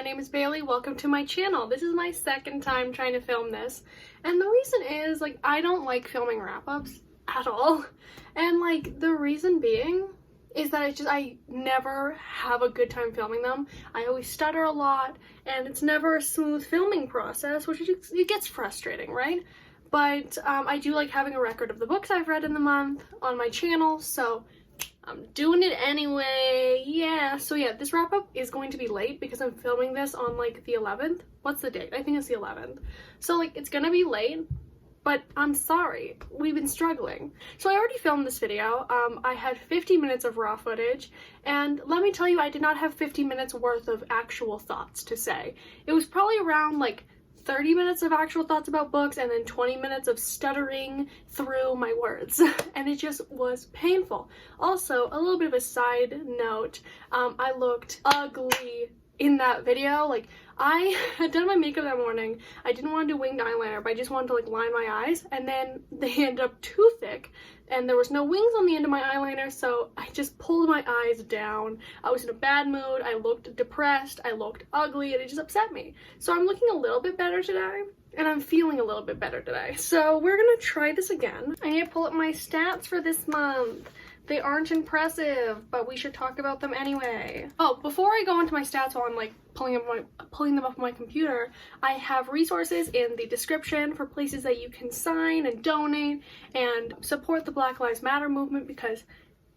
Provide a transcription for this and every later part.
my name is Bailey. Welcome to my channel. This is my second time trying to film this, and the reason is, I don't like filming wrap-ups at all, and, the reason being is that I never have a good time filming them. I always stutter a lot, and it's never a smooth filming process, which it gets frustrating, right? But I do like having a record of the books I've read in the month on my channel, so I'm doing it anyway. Yeah, so yeah, this wrap-up is going to be late because I'm filming this on the 11th. What's the date? I think it's the 11th. So it's gonna be late, but I'm sorry, we've been struggling. So I already filmed this video. I had 50 minutes of raw footage, and let me tell you, I did not have 50 minutes worth of actual thoughts to say. It was probably around 30 minutes of actual thoughts about books and then 20 minutes of stuttering through my words, and it just was painful. Also, a little bit of a side note, I looked ugly in that video. I had done my makeup that morning. I didn't want to do winged eyeliner, but I just wanted to line my eyes, and then they ended up too thick and there was no wings on the end of my eyeliner, so I just pulled my eyes down. I was in a bad mood, I looked depressed, I looked ugly, and it just upset me. So I'm looking a little bit better today, and I'm feeling a little bit better today. So we're gonna try this again. I need to pull up my stats for this month. They aren't impressive, but we should talk about them anyway. Oh, before I go into my stats while I'm pulling them up on my computer, I have resources in the description for places that you can sign and donate and support the Black Lives Matter movement, because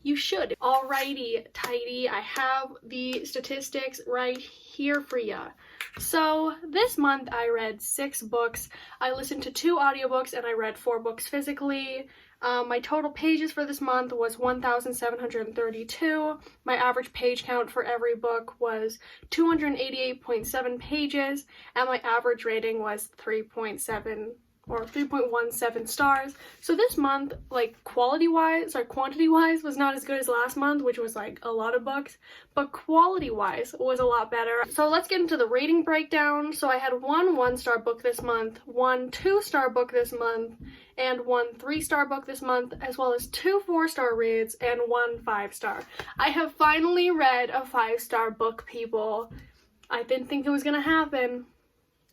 you should. Alrighty, tidy, I have the statistics right here for ya. So this month I read 6 books, I listened to 2 audiobooks, and I read 4 books physically. My total pages for this month was 1,732. My average page count for every book was 288.7 pages, and my average rating was 3.7 or 3.17 stars. So this month, quantity-wise was not as good as last month, which was a lot of books, but quality-wise was a lot better. So let's get into the rating breakdown. So I had 1 1-star book this month, 1 2-star book this month, and 1 3-star book this month, as well as 2 4-star reads and 1 5-star. I have finally read a 5-star book, people. I didn't think it was gonna happen,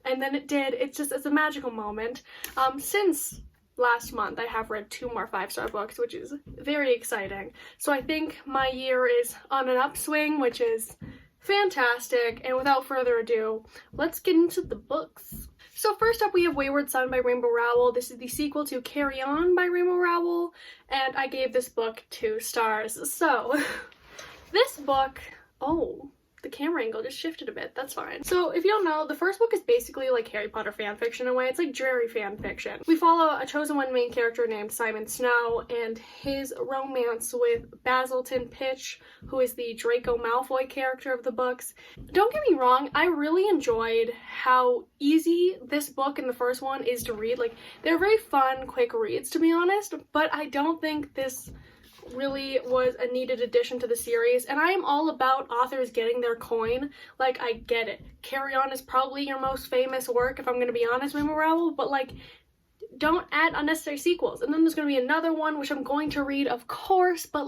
and then it did. It's a magical moment. Since last month, I have read 2 more 5-star books, which is very exciting. So I think my year is on an upswing, which is fantastic. And without further ado, let's get into the books. So first up, we have Wayward by Rainbow Rowell. This is the sequel to Carry On by Rainbow Rowell, and I gave this book 2 stars. So this book, the camera angle just shifted a bit, that's fine. So if you don't know, the first book is basically Harry Potter fanfiction in a way. It's dreary fanfiction. We follow a chosen one main character named Simon Snow and his romance with Basilton Pitch, who is the Draco Malfoy character of the books. Don't get me wrong, I really enjoyed how easy this book and the first one is to read. They're very fun, quick reads, to be honest, but I don't think this really was a needed addition to the series, and I am all about authors getting their coin. I get it. Carry On is probably your most famous work, if I'm gonna be honest, Rainbow Rowell, but don't add unnecessary sequels. And then there's gonna be another one, which I'm going to read, of course, but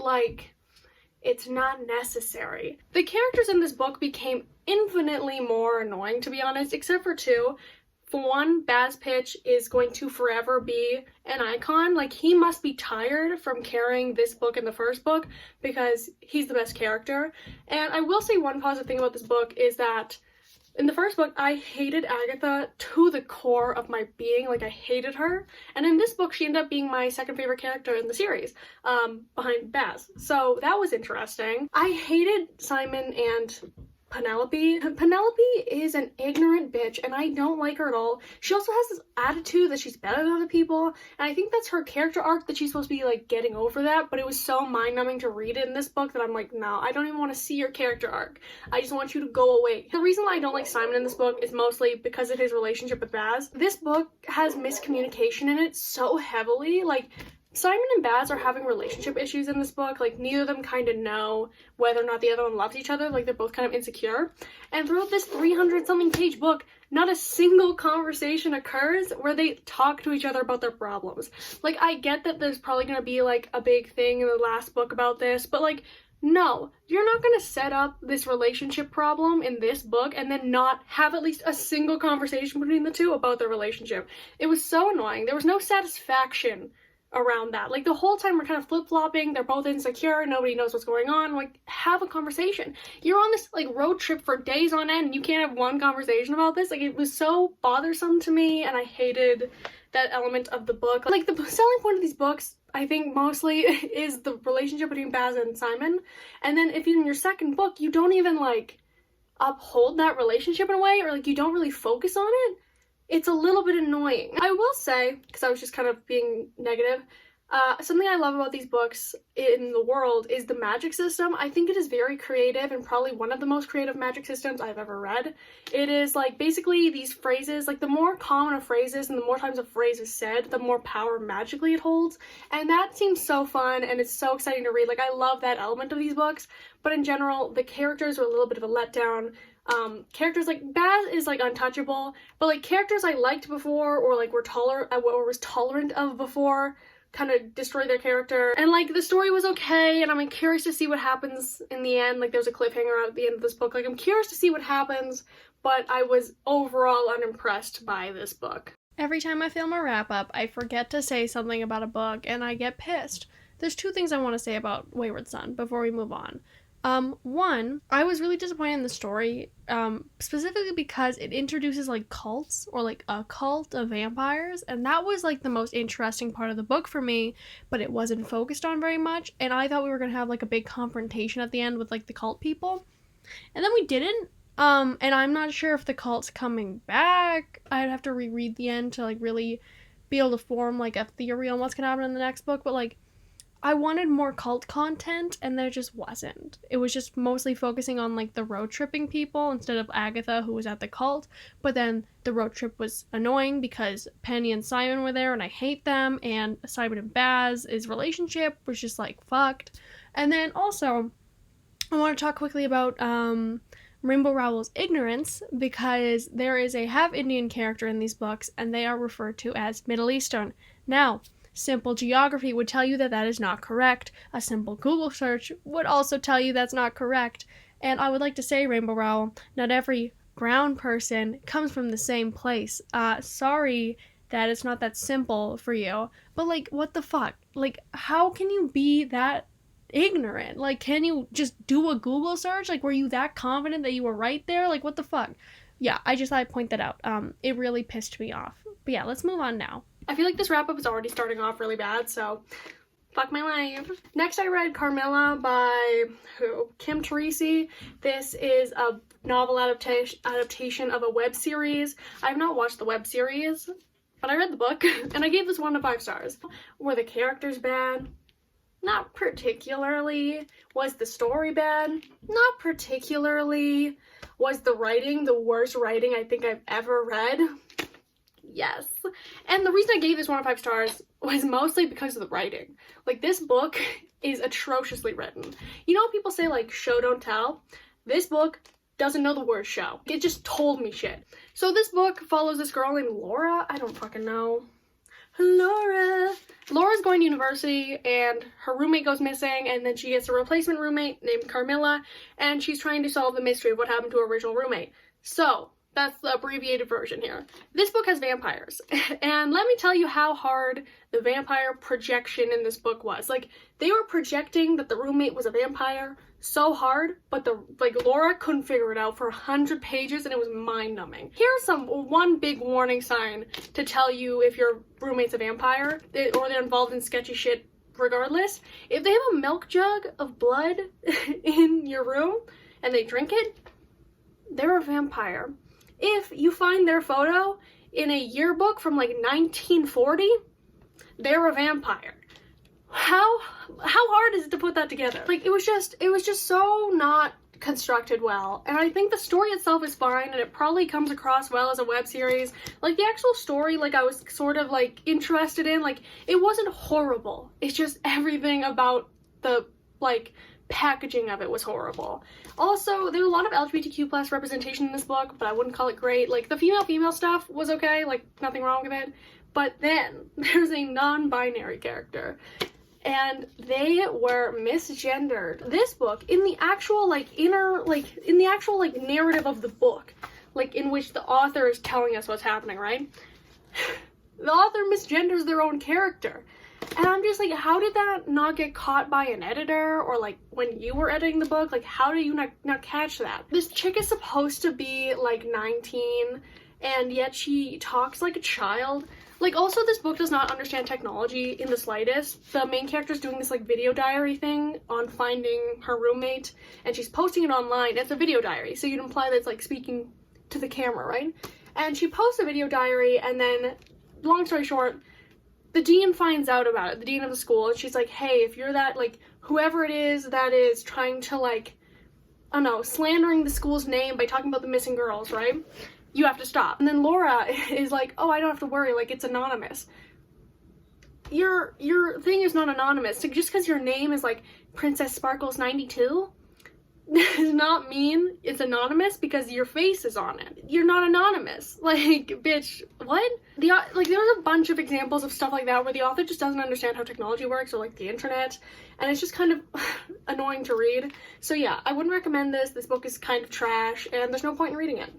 it's not necessary. The characters in this book became infinitely more annoying, to be honest, except for 2. For one, Baz Pitch is going to forever be an icon. He must be tired from carrying this book and the first book, because he's the best character. And I will say one positive thing about this book is that in the first book, I hated Agatha to the core of my being. I hated her. And in this book, she ended up being my second favorite character in the series, behind Baz. So that was interesting. I hated Simon and Penelope. Penelope is an ignorant bitch, and I don't like her at all. She also has this attitude that she's better than other people, and I think that's her character arc, that she's supposed to be getting over that, but it was so mind-numbing to read it in this book that I'm no, I don't even want to see your character arc. I just want you to go away. The reason why I don't like Simon in this book is mostly because of his relationship with Baz. This book has miscommunication in it so heavily. Simon and Baz are having relationship issues in this book. Neither of them kind of know whether or not the other one loves each other. They're both kind of insecure. And throughout this 300-something page book, not a single conversation occurs where they talk to each other about their problems. I get that there's probably gonna be, a big thing in the last book about this, but, no, you're not gonna set up this relationship problem in this book and then not have at least a single conversation between the two about their relationship. It was so annoying. There was no satisfaction around that. Like, the whole time we're kind of flip-flopping, they're both insecure, nobody knows what's going on. Like, have a conversation. You're on this, like, road trip for days on end and you can't have one conversation about this. Like, it was so bothersome to me, and I hated that element of the book. Like, the selling point of these books, I think, mostly is the relationship between Baz and Simon. And then if in your second book, you don't even, like, uphold that relationship in a way, or, like, you don't really focus on it, it's a little bit annoying. I will say, because I was just kind of being negative, something I love about these books in the world is the magic system. I think it is very creative and probably one of the most creative magic systems I've ever read. It is like basically these phrases, like the more common a phrase is and the more times a phrase is said, the more power magically it holds. And that seems so fun and it's so exciting to read. Like, I love that element of these books, but in general, the characters are a little bit of a letdown. Characters like Baz is like untouchable, but like characters I liked before or like was tolerant of before kind of destroy their character. And like the story was okay, and I'm like, curious to see what happens in the end. Like, there's a cliffhanger at the end of this book. Like, I'm curious to see what happens, but I was overall unimpressed by this book. Every time I film a wrap up, I forget to say something about a book and I get pissed. There's two things I want to say about Wayward Son before we move on. One, I was really disappointed in the story, specifically because it introduces, like, cults, or, like, a cult of vampires, and that was, like, the most interesting part of the book for me, but it wasn't focused on very much, and I thought we were gonna have, like, a big confrontation at the end with, like, the cult people, and then we didn't, and I'm not sure if the cult's coming back. I'd have to reread the end to, like, really be able to form, like, a theory on what's gonna happen in the next book, but, like, I wanted more cult content, and there just wasn't. It was just mostly focusing on, like, the road tripping people instead of Agatha, who was at the cult. But then the road trip was annoying because Penny and Simon were there, and I hate them. And Simon and Baz's relationship was just, like, fucked. And then also, I want to talk quickly about Rainbow Rowell's ignorance, because there is a half-Indian character in these books, and they are referred to as Middle Eastern. Now, simple geography would tell you that that is not correct. A simple Google search would also tell you that's not correct. And I would like to say, Rainbow Rowell, not every brown person comes from the same place. Sorry that it's not that simple for you. But, like, what the fuck? Like, how can you be that ignorant? Like, can you just do a Google search? Like, were you that confident that you were right there? Like, what the fuck? Yeah, I just thought I'd point that out. It really pissed me off. But yeah, let's move on now. I feel like this wrap-up is already starting off really bad, so fuck my life. Next, I read Carmella by Kim Teresi. This is a novel adaptation of a web series. I have not watched the web series, but I read the book, and I gave this 1 to 5 stars. Were the characters bad? Not particularly. Was the story bad? Not particularly. Was the writing the worst writing I think I've ever read? Yes. And the reason I gave this 1 to 5 stars was mostly because of the writing. Like, this book is atrociously written. You know, people say, like, show don't tell. This book doesn't know the word show. It just told me shit. So this book follows this girl named Laura. I don't fucking know. Laura's going to university, and her roommate goes missing, and then she gets a replacement roommate named Carmilla, and she's trying to solve the mystery of what happened to her original roommate. So that's the abbreviated version here. This book has vampires, and let me tell you how hard the vampire projection in this book was. Like, they were projecting that the roommate was a vampire so hard, but Laura couldn't figure it out for 100 pages, and it was mind-numbing. Here's one big warning sign to tell you if your roommate's a vampire, or they're involved in sketchy shit regardless. If they have a milk jug of blood in your room, and they drink it, they're a vampire. If you find their photo in a yearbook from, like, 1940, they're a vampire. How hard is it to put that together? Like, it was just so not constructed well, and I think the story itself is fine, and it probably comes across well as a web series. Like, the actual story, like, I was sort of, like, interested in, like, it wasn't horrible. It's just everything about the, like, packaging of it was horrible. Also, there was a lot of LGBTQ plus representation in this book, but I wouldn't call it great. Like, the female stuff was okay, like, nothing wrong with it. But then, there's a non-binary character. and they were misgendered. This book, in the actual narrative of the book, like in which the author is telling us what's happening, right? The author misgenders their own character. And I'm just like, how did that not get caught by an editor? Or like when you were editing the book, like how do you not catch that? This chick is supposed to be like 19 and yet she talks like a child. Like, also, this book does not understand technology in the slightest. The main character's doing this, like, video diary thing on finding her roommate, and she's posting it online. It's a video diary, so you'd imply that it's, like, speaking to the camera, right? And she posts a video diary, and then, long story short, the dean finds out about it, the dean of the school, and she's like, hey, if you're that, like, whoever it is that is trying to, like, I don't know, slandering the school's name by talking about the missing girls, right? You have to stop. And then Laura is like, oh, I don't have to worry, like, it's anonymous. Your thing is not anonymous. So just because your name is, like, Princess Sparkles 92 does not mean it's anonymous because your face is on it. You're not anonymous. Like, bitch, what? Like, there's a bunch of examples of stuff like that where the author just doesn't understand how technology works or, like, the internet, and it's just kind of annoying to read. So yeah, I wouldn't recommend this. This book is kind of trash, and there's no point in reading it.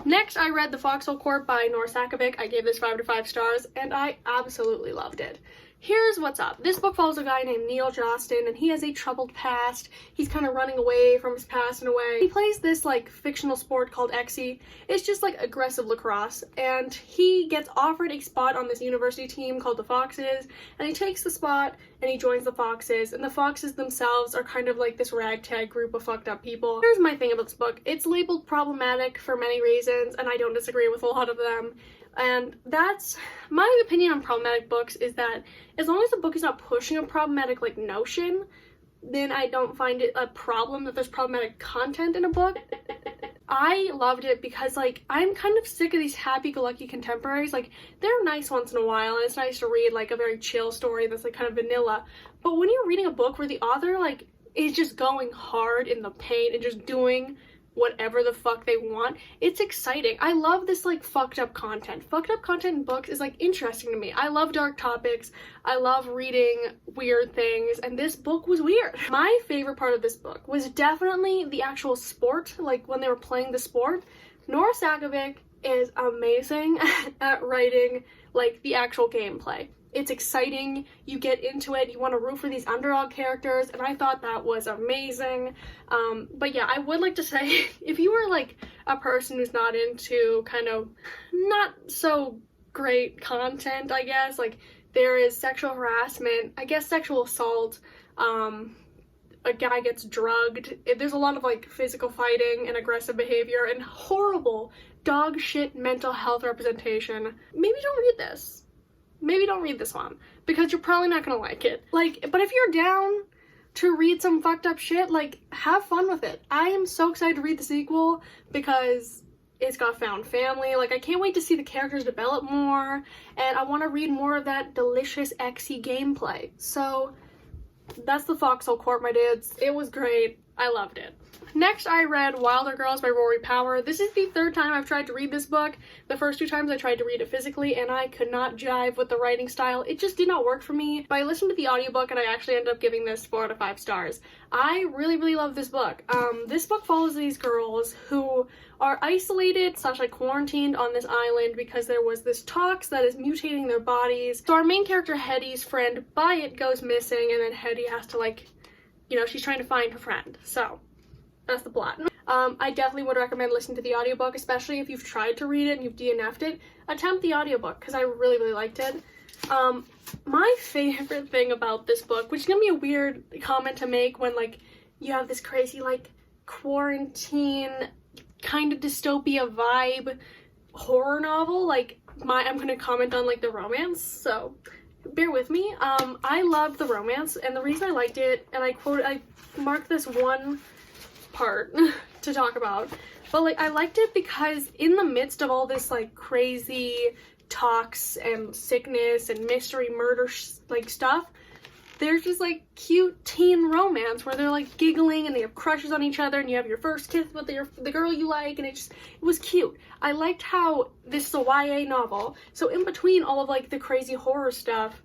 Next, I read The Foxhole Court by Nora Sakovic. I gave this 5 to 5 stars, and I absolutely loved it. Here's what's up. This book follows a guy named Neil Jostin, and he has a troubled past. He's kind of running away from his past in a way. He plays this, like, fictional sport called Exy. It's just, like, aggressive lacrosse, and he gets offered a spot on this university team called the Foxes, and he takes the spot, and he joins the Foxes, and the Foxes themselves are kind of like this ragtag group of fucked up people. Here's my thing about this book. It's labeled problematic for many reasons, and I don't disagree with a lot of them. And that's my opinion on problematic books, is that as long as the book is not pushing a problematic, like, notion, then I don't find it a problem that there's problematic content in a book. I loved it because, like, I'm kind of sick of these happy-go-lucky contemporaries. Like, they're nice once in a while, and it's nice to read, like, a very chill story that's, like, kind of vanilla. But when you're reading a book where the author, like, is just going hard in the paint and just doing whatever the fuck they want, it's exciting. I love this, like, fucked up content. Fucked up content in books is, like, interesting to me. I love dark topics. I love reading weird things, and this book was weird. My favorite part of this book was definitely the actual sport, like, when they were playing the sport. Nora Sakovic is amazing at writing, like, the actual gameplay. It's exciting, you get into it, you want to root for these underdog characters, and I thought that was amazing. But yeah, I would like to say, if you are, like, a person who's not into kind of not so great content, I guess, like, there is sexual harassment, I guess sexual assault, a guy gets drugged, there's a lot of, like, physical fighting and aggressive behavior and horrible dog shit mental health representation, maybe don't read this. Maybe don't read this one, because you're probably not gonna like it. Like, but if you're down to read some fucked up shit, like, have fun with it. I am so excited to read the sequel because it's got found family. Like, I can't wait to see the characters develop more, and I want to read more of that delicious Exy gameplay. So that's The Foxhole Court, my dudes. It was great. I loved it. Next, I read Wilder Girls by Rory Power. This is the 3rd time I've tried to read this book. The first 2 times I tried to read it physically, and I could not jive with the writing style. It just did not work for me. But I listened to the audiobook, and I actually ended up giving this 4 out of 5 stars. I really, really love this book. This book follows these girls who are isolated / like quarantined on this island because there was this tox that is mutating their bodies. So our main character, Hetty's friend, Byeeeeeee, goes missing, and then Hetty has to, like, you know, she's trying to find her friend. So that's the plot. I definitely would recommend listening to the audiobook, especially if you've tried to read it and you've DNF'd it. Attempt the audiobook, because I really, really liked it. My favorite thing about this book, which is gonna be a weird comment to make when, like, you have this crazy, like, quarantine kind of dystopia vibe horror novel, like, I'm gonna comment on, like, the romance, so bear with me. I loved the romance, and the reason I liked it, and I marked this one part to talk about, but, like, I liked it because in the midst of all this, like, crazy talks and sickness and mystery murder like stuff, there's just, like, cute teen romance where they're, like, giggling and they have crushes on each other, and you have your first kiss with the girl you like, and it was cute. I liked how this is a YA novel, so in between all of, like, the crazy horror stuff,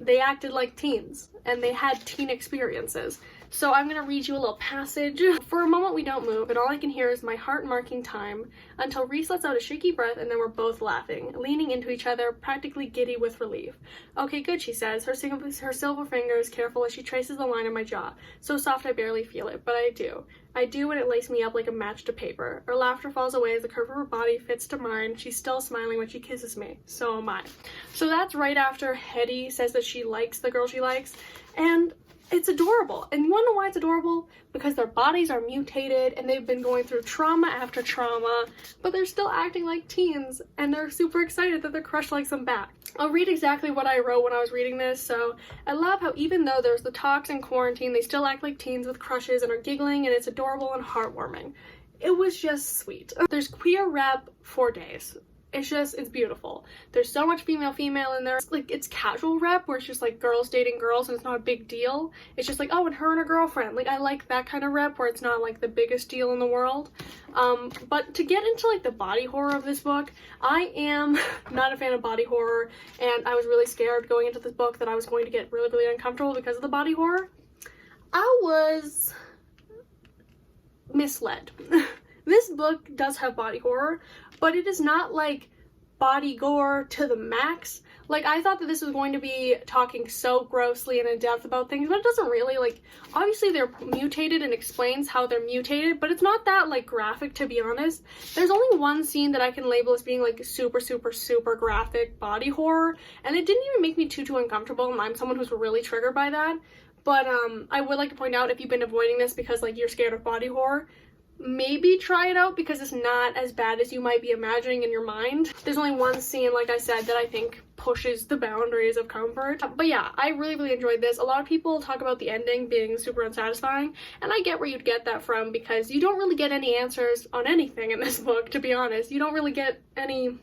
they acted like teens and they had teen experiences. So I'm gonna read you a little passage. For a moment we don't move, and all I can hear is my heart marking time until Reese lets out a shaky breath, and then we're both laughing, leaning into each other, practically giddy with relief. Okay, good, she says, her silver fingers careful as she traces the line of my jaw. So soft I barely feel it, but I do. I do, and it laces me up like a match to paper. Her laughter falls away as the curve of her body fits to mine. She's still smiling when she kisses me. So am I. So that's right after Hetty says that she likes the girl she likes, and it's adorable. And you wanna know why it's adorable? Because their bodies are mutated and they've been going through trauma after trauma, but they're still acting like teens and they're super excited that their crush likes them back. I'll read exactly what I wrote when I was reading this. So I love how even though there's the talks and quarantine, they still act like teens with crushes and are giggling, and it's adorable and heartwarming. It was just sweet. There's queer rep for days. It's beautiful. There's so much female in there. Like, it's casual rep where it's just like girls dating girls and it's not a big deal. It's just like, oh, and her and her girlfriend. Like, I like that kind of rep where it's not like the biggest deal in the world. But to get into like the body horror of this book, I am not a fan of body horror, and I was really scared going into this book that I was going to get really, really uncomfortable because of the body horror. I was misled. This book does have body horror, but it is not like body gore to the max. Like, I thought that this was going to be talking so grossly and in depth about things, but it doesn't really. Like, obviously they're mutated and explains how they're mutated, but it's not that like graphic, to be honest. There's only one scene that I can label as being like super, super, super graphic body horror, and it didn't even make me too uncomfortable, and I'm someone who's really triggered by that. But I would like to point out, if you've been avoiding this because like you're scared of body horror, maybe try it out because it's not as bad as you might be imagining in your mind. There's only one scene, like I said, that I think pushes the boundaries of comfort. But yeah, I really, really enjoyed this. A lot of people talk about the ending being super unsatisfying, and I get where you'd get that from because you don't really get any answers on anything in this book, to be honest. You don't really get any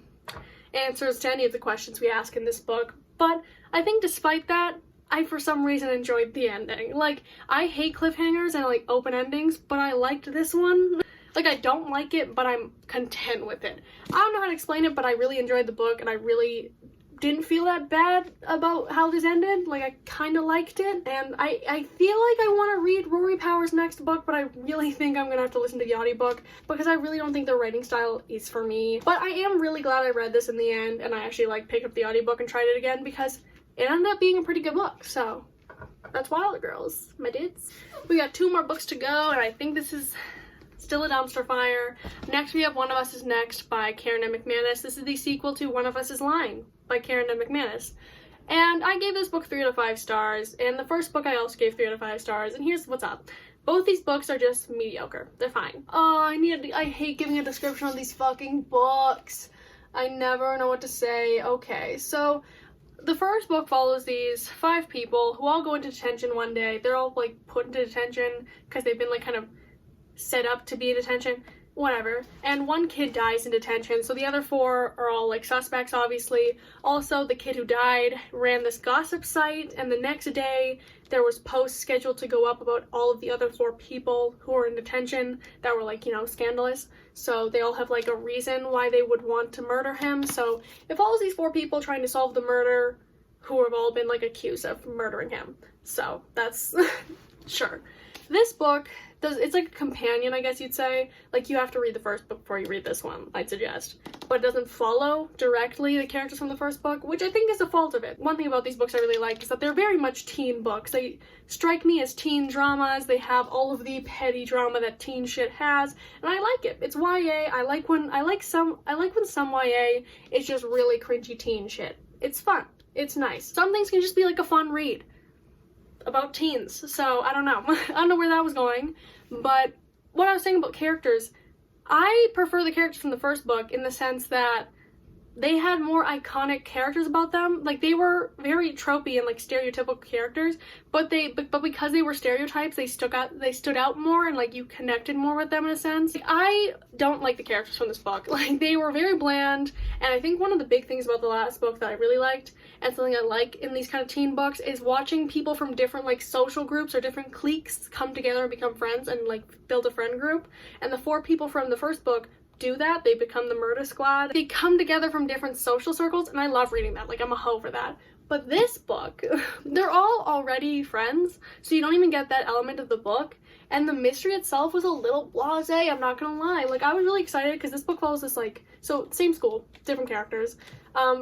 answers to any of the questions we ask in this book. But I think despite that, I for some reason enjoyed the ending. Like, I hate cliffhangers and like open endings, but I liked this one. Like, I don't like it, but I'm content with it. I don't know how to explain it, but I really enjoyed the book, and I really didn't feel that bad about how this ended. Like, I kind of liked it, and I feel like I want to read Rory Power's next book, but I really think I'm gonna have to listen to the audiobook because I really don't think the writing style is for me. But I am really glad I read this in the end, and I actually like picked up the audiobook and tried it again because it ended up being a pretty good book. So that's Wilder Girls, my dudes. We got 2 more books to go, and I think this is still a dumpster fire. Next we have One of Us Is Next by Karen M. McManus. This is the sequel to One of Us Is Lying by Karen M. McManus. And I gave this book 3 out of 5 stars, and the first book I also gave 3 out of 5 stars, and here's what's up. Both these books are just mediocre. They're fine. Oh, I hate giving a description of these fucking books. I never know what to say. Okay, so the first book follows these 5 people who all go into detention one day. They're all like put into detention because they've been like kind of set up to be in detention, whatever. And one kid dies in detention, so the other 4 are all like suspects, obviously. Also, the kid who died ran this gossip site, and the next day there was posts scheduled to go up about all of the other 4 people who were in detention that were like, you know, scandalous. So they all have like a reason why they would want to murder him. So it follows these 4 people trying to solve the murder who have all been like accused of murdering him. So that's sure. This book it's like a companion, I guess you'd say. Like, you have to read the first book before you read this one, I'd suggest. But it doesn't follow directly the characters from the first book, which I think is a fault of it. One thing about these books I really like is that they're very much teen books. They strike me as teen dramas. They have all of the petty drama that teen shit has, and I like it. It's YA. I like when some YA is just really cringy teen shit. It's fun. It's nice. Some things can just be like a fun read about teens. So I don't know. I don't know where that was going. But what I was saying about characters, I prefer the characters from the first book in the sense that they had more iconic characters about them. Like, they were very tropey and like stereotypical characters, but because they were stereotypes, they stood out more, and like you connected more with them in a sense. Like, I don't like the characters from this book. Like, they were very bland, and I think one of the big things about the last book that I really liked, and something I like in these kind of teen books, is watching people from different like social groups or different cliques come together and become friends and like build a friend group. And the 4 people from the first book do that. They become the murder squad. They come together from different social circles, and I love reading that. Like, I'm a hoe for that. But this book, they're all already friends, so you don't even get that element of the book. And the mystery itself was a little blasé, I'm not gonna lie. Like, I was really excited because this book follows this, like, so same school, different characters.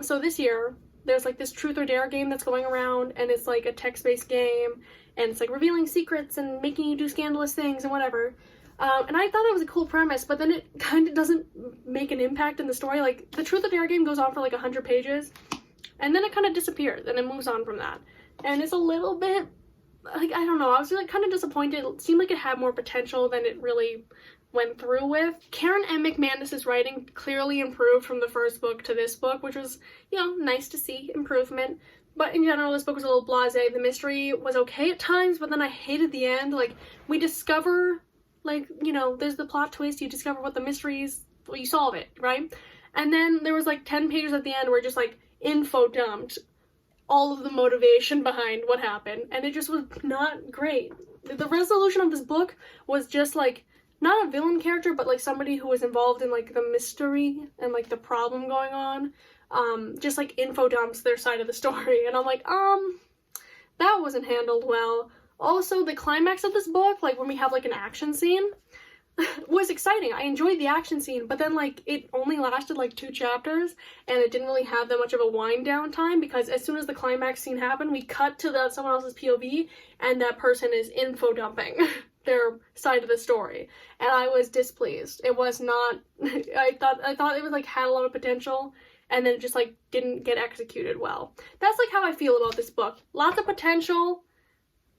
So this year, there's like this truth or dare game that's going around, and it's like a text-based game, and it's like revealing secrets and making you do scandalous things and whatever. And I thought it was a cool premise, but then it kind of doesn't make an impact in the story. Like, the truth or dare game goes on for like 100 pages, and then it kind of disappears, and it moves on from that. And it's a little bit, like, I don't know, I was like kind of disappointed. It seemed like it had more potential than it really went through with. Karen M. McManus's writing clearly improved from the first book to this book, which was, you know, nice to see improvement. But in general, this book was a little blasé. The mystery was okay at times, but then I hated the end. Like, we discover, like, you know, there's the plot twist, you discover what the mystery is, well, you solve it, right? And then there was like 10 pages at the end where just like info dumped all of the motivation behind what happened, and it just was not great. The resolution of this book was just like, not a villain character, but like somebody who was involved in like the mystery and like the problem going on, just like info dumps their side of the story, and I'm like, that wasn't handled well. Also, the climax of this book, like when we have like an action scene, was exciting. I enjoyed the action scene, but then like it only lasted like 2 chapters, and it didn't really have that much of a wind down time, because as soon as the climax scene happened, we cut to someone else's POV, and that person is info dumping their side of the story, and I was displeased. It was not, I thought it was like had a lot of potential, and then it just like didn't get executed well. That's like how I feel about this book. Lots of potential,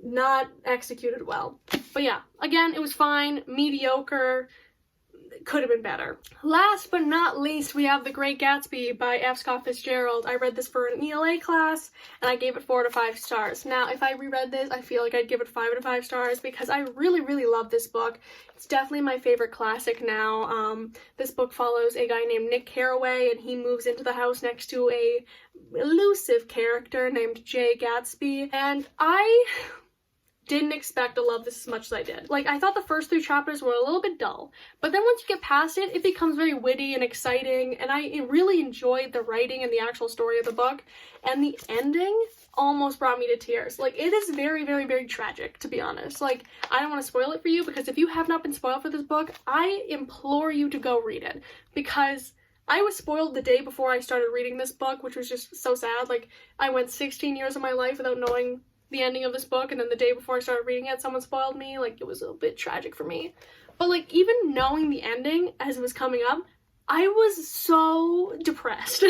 not executed well. But yeah, again, it was fine, mediocre, could have been better. Last but not least, we have The Great Gatsby by F. Scott Fitzgerald. I read this for an ELA class, and I gave it 4 out of 5 stars. Now, if I reread this, I feel like I'd give it 5 out of 5 stars, because I really, really love this book. It's definitely my favorite classic now. This book follows a guy named Nick Carraway, and he moves into the house next to a elusive character named Jay Gatsby, and I didn't expect to love this as much as I did. Like, I thought the first 3 chapters were a little bit dull, but then once you get past it, it becomes very witty and exciting, and I really enjoyed the writing and the actual story of the book, and the ending almost brought me to tears. Like, it is very, very, very tragic, to be honest. Like, I don't want to spoil it for you, because if you have not been spoiled for this book, I implore you to go read it, because I was spoiled the day before I started reading this book, which was just so sad. Like, I went 16 years of my life without knowing the ending of this book, and then the day before I started reading it, someone spoiled me. Like, it was a bit tragic for me. But like, even knowing the ending as it was coming up, I was so depressed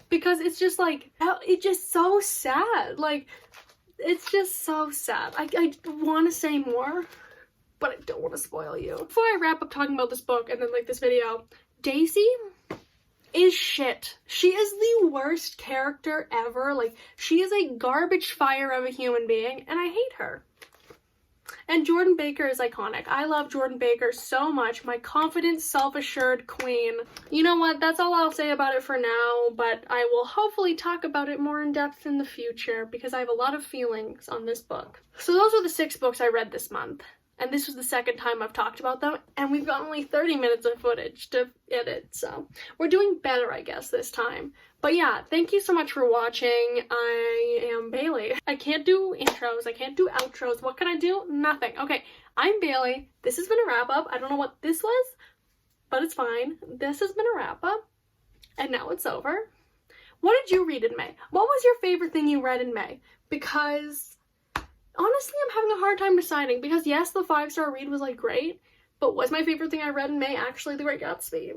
because it's just like, it's just so sad. Like, it's just so sad. I want to say more, but I don't want to spoil you. Before I wrap up talking about this book and then like this video, Daisy is shit. She is the worst character ever. Like, she is a garbage fire of a human being, and I hate her. And Jordan Baker is iconic. I love Jordan Baker so much. My confident, self-assured queen. You know what? That's all I'll say about it for now, but I will hopefully talk about it more in depth in the future, because I have a lot of feelings on this book. So those were the 6 books I read this month. And this was the second time I've talked about them, and we've got only 30 minutes of footage to edit, so we're doing better, I guess, this time. But yeah, thank you so much for watching. I am Bailey. I can't do intros, I can't do outros. What can I do? Nothing. Okay, I'm Bailey. This has been a wrap-up. I don't know what this was, but it's fine. This has been a wrap-up, and now it's over. What did you read in May? What was your favorite thing you read in May? Because honestly, I'm having a hard time deciding, because yes, the 5-star read was like great, but was my favorite thing I read in May actually The Great Gatsby?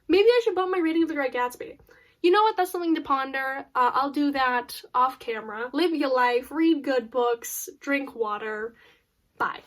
Maybe I should bump my rating of The Great Gatsby. You know what? That's something to ponder. I'll do that off camera. Live your life, read good books, drink water. Bye.